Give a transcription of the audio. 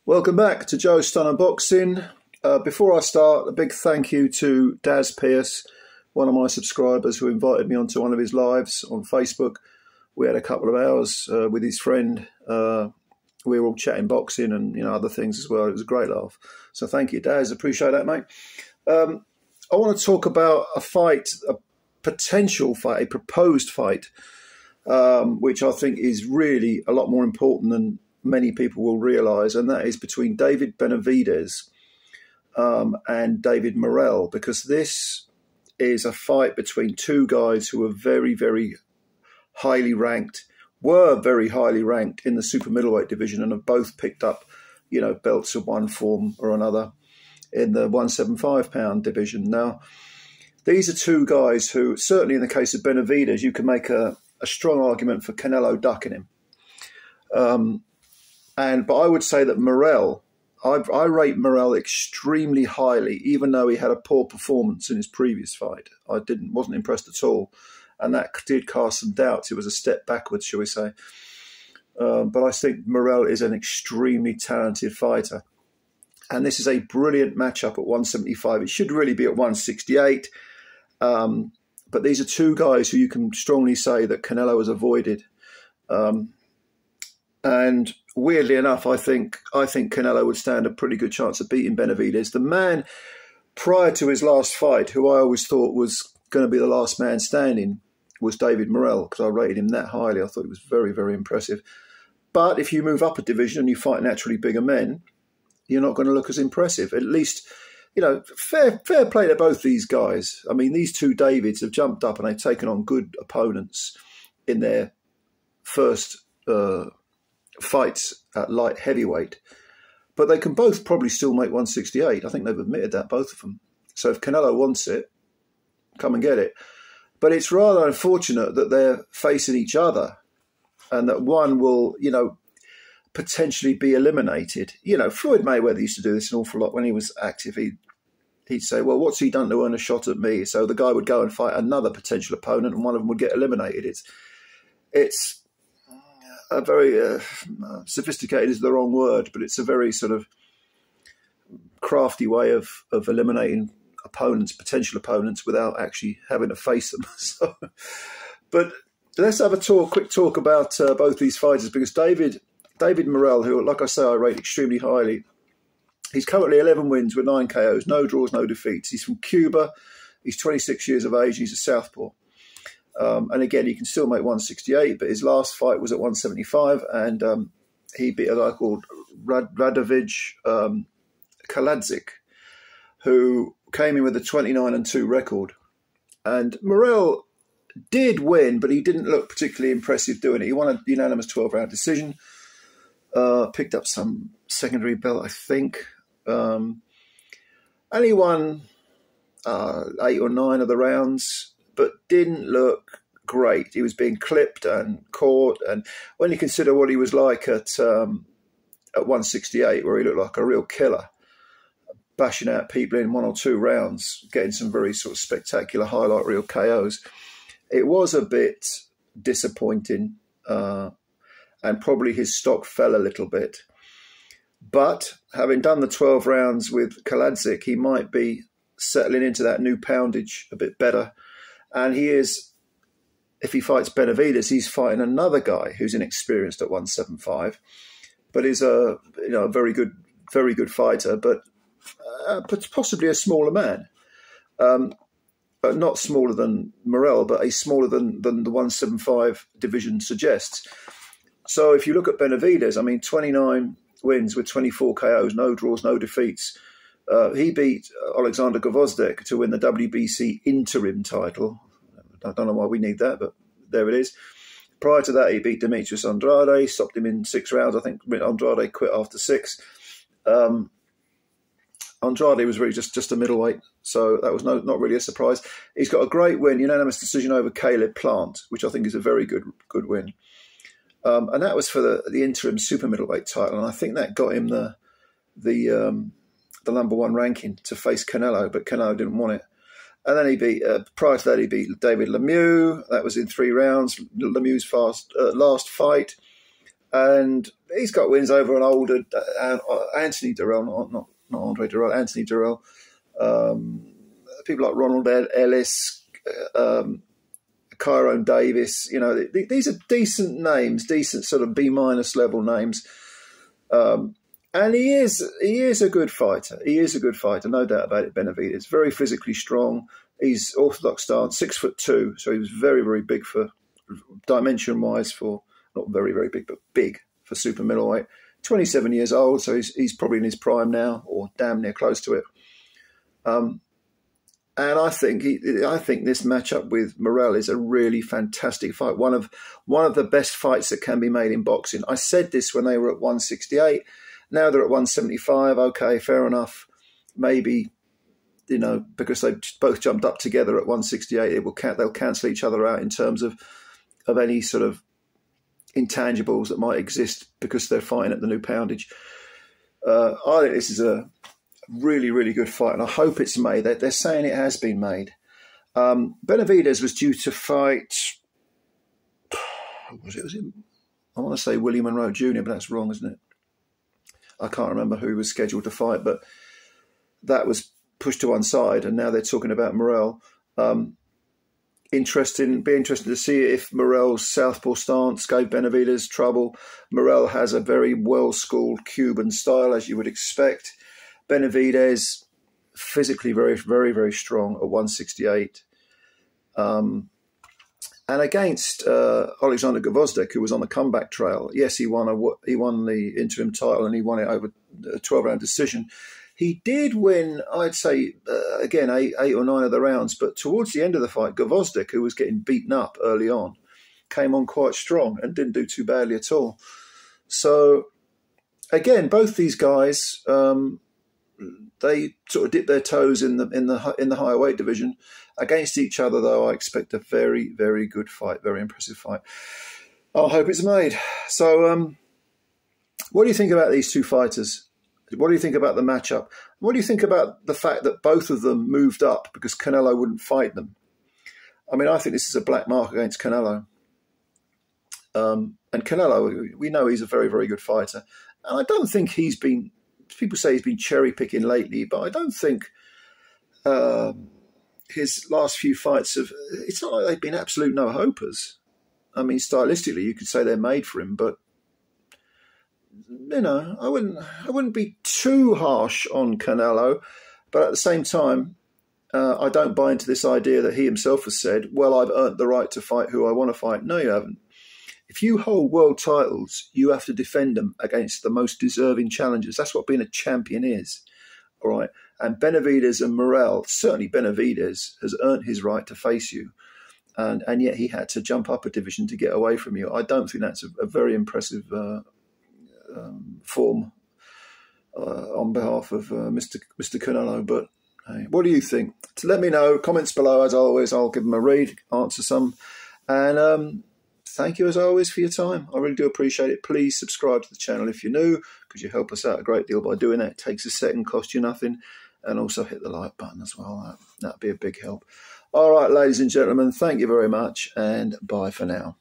Welcome back to Joe Stunner Boxing. Before I start, a big thank you to Daz Pierce, one of my subscribers who invited me onto one of his lives on Facebook. We had a couple of hours with his friend. We were all chatting boxing and other things as well. It was a great laugh. So thank you, Daz. Appreciate that, mate. I want to talk about a fight, a potential fight, a proposed fight, which I think is really a lot more important than many people will realise, and that is between David Benavides and David Morel, because this is a fight between two guys who are very, very highly ranked, were very highly ranked in the super middleweight division, and have both picked up, belts of one form or another in the 175-pound division. Now, these are two guys who, certainly in the case of Benavides, you can make a strong argument for Canelo ducking him. But I would say that Morel, I rate Morel extremely highly, even though he had a poor performance in his previous fight. I wasn't impressed at all, and that did cast some doubts. It was a step backwards, shall we say. But I think Morel is an extremely talented fighter, and this is a brilliant matchup at 175. It should really be at 168, but these are two guys who you can strongly say that Canelo has avoided. And weirdly enough, I think Canelo would stand a pretty good chance of beating Benavides. The man prior to his last fight, who I always thought was going to be the last man standing, was David Morel, because I rated him that highly. I thought he was very, very impressive. But if you move up a division and you fight naturally bigger men, you're not going to look as impressive. At least, fair play to both these guys. I mean, these two Davids have jumped up and they've taken on good opponents in their first fights at light heavyweight, but they can both probably still make 168. I think they've admitted that, both of them. So if Canelo wants it, come and get it. But it's rather unfortunate that they're facing each other and that one will, potentially be eliminated. Floyd Mayweather used to do this an awful lot when he was active. He'd say, well, what's he done to earn a shot at me? So the guy would go and fight another potential opponent and one of them would get eliminated. It's a very sophisticated is the wrong word, but it's a very sort of crafty way of eliminating potential opponents, without actually having to face them. But let's have a quick talk about both these fighters, because David Morel, who, like I say, I rate extremely highly, he's currently 11 wins with 9 KOs, no draws, no defeats. He's from Cuba. He's 26 years of age. He's a southpaw. And again, he can still make 168, but his last fight was at 175, and he beat a guy called Radovich Kaladzik, who came in with a 29-2 record. And Morel did win, but he didn't look particularly impressive doing it. He won a unanimous 12-round decision, picked up some secondary belt, I think, and he won 8 or 9 of the rounds, but didn't look great. He was being clipped and caught. And when you consider what he was like at 168, where he looked like a real killer, bashing out people in 1 or 2 rounds, getting some very sort of spectacular highlight reel KOs, it was a bit disappointing, and probably his stock fell a little bit. But having done the 12 rounds with Kaladzik, he might be settling into that new poundage a bit better. And he is, if he fights Benavides, he's fighting another guy who's inexperienced at 175, but is a very good fighter, but possibly a smaller man, but not smaller than Morel, but a smaller than the 175 division suggests. So if you look at Benavides, I mean, 29 wins with 24 KOs, no draws, no defeats. He beat Alexander Gvozdek to win the WBC interim title. I don't know why we need that, but there it is. Prior to that, he beat Demetrius Andrade, stopped him in 6 rounds. I think Andrade quit after 6. Andrade was really just a middleweight, so that was not really a surprise. He's got a great win, unanimous decision over Caleb Plant, which I think is a very good win. And that was for the interim super middleweight title, and I think that got him the number 1 ranking to face Canelo, but Canelo didn't want it. And then he beat, prior to that, he beat David Lemieux. That was in 3 rounds, Lemieux's last fight. And he's got wins over an older Anthony Durrell, not Andre Durrell, Anthony Durrell. People like Ronald Ellis, Tyrone Davis. You know, these are decent names, decent sort of B- level names. And he is a good fighter. He is a good fighter, no doubt about it. Benavides, very physically strong. He's orthodox stance, 6'2", so he was very, very big for dimension-wise, for not very, very big, but big for super middleweight. 27 years old, so he's probably in his prime now, or damn near close to it. And I think this matchup with Morel is a really fantastic fight. One of the best fights that can be made in boxing. I said this when they were at 168. Now they're at 175. Okay, fair enough. Maybe, you know, because they've both jumped up together at 168, they'll cancel each other out in terms of any sort of intangibles that might exist because they're fighting at the new poundage. I think this is a really, really good fight, and I hope it's made. They're saying it has been made. Benavides was due to fight. Was it? I want to say William Monroe Jr., but that's wrong, isn't it? I can't remember who was scheduled to fight, but that was pushed to one side, and now they're talking about Morel. Be interesting to see if Morel's southpaw stance gave Benavides trouble. Morel has a very well-schooled Cuban style, as you would expect. Benavides, physically very, very, very strong at 168. And against Alexander Gvozdyk, who was on the comeback trail, yes, he won the interim title and he won it over a 12-round decision. He did win, I'd say, again, eight or nine of the rounds, but towards the end of the fight, Gvozdyk, who was getting beaten up early on, came on quite strong and didn't do too badly at all. So, again, both these guys, they sort of dip their toes in the higher weight division. Against each other, though, I expect a very, very good fight, very impressive fight. I hope it's made. So, what do you think about these two fighters? What do you think about the matchup? What do you think about the fact that both of them moved up because Canelo wouldn't fight them? I mean, I think this is a black mark against Canelo. And Canelo, we know he's a very, very good fighter. And I don't think he's been, people say he's been cherry-picking lately, but I don't think his last few fights it's not like they've been absolute no-hopers. I mean, stylistically, you could say they're made for him, but you know, I wouldn't be too harsh on Canelo, but at the same time, I don't buy into this idea that he himself has said, well, I've earned the right to fight who I want to fight. No, you haven't. If you hold world titles, you have to defend them against the most deserving challengers. That's what being a champion is, all right? And Benavides and Morel, certainly Benavides, has earned his right to face you, and yet he had to jump up a division to get away from you. I don't think that's a very impressive form on behalf of Mr. Canelo. But hey, what do you think? Let me know. Comments below, as always. I'll give them a read, answer some. And thank you, as always, for your time. I really do appreciate it. Please subscribe to the channel if you're new, because you help us out a great deal by doing that. It takes a second, costs you nothing. And also hit the like button as well. That'd be a big help. All right, ladies and gentlemen, thank you very much, and bye for now.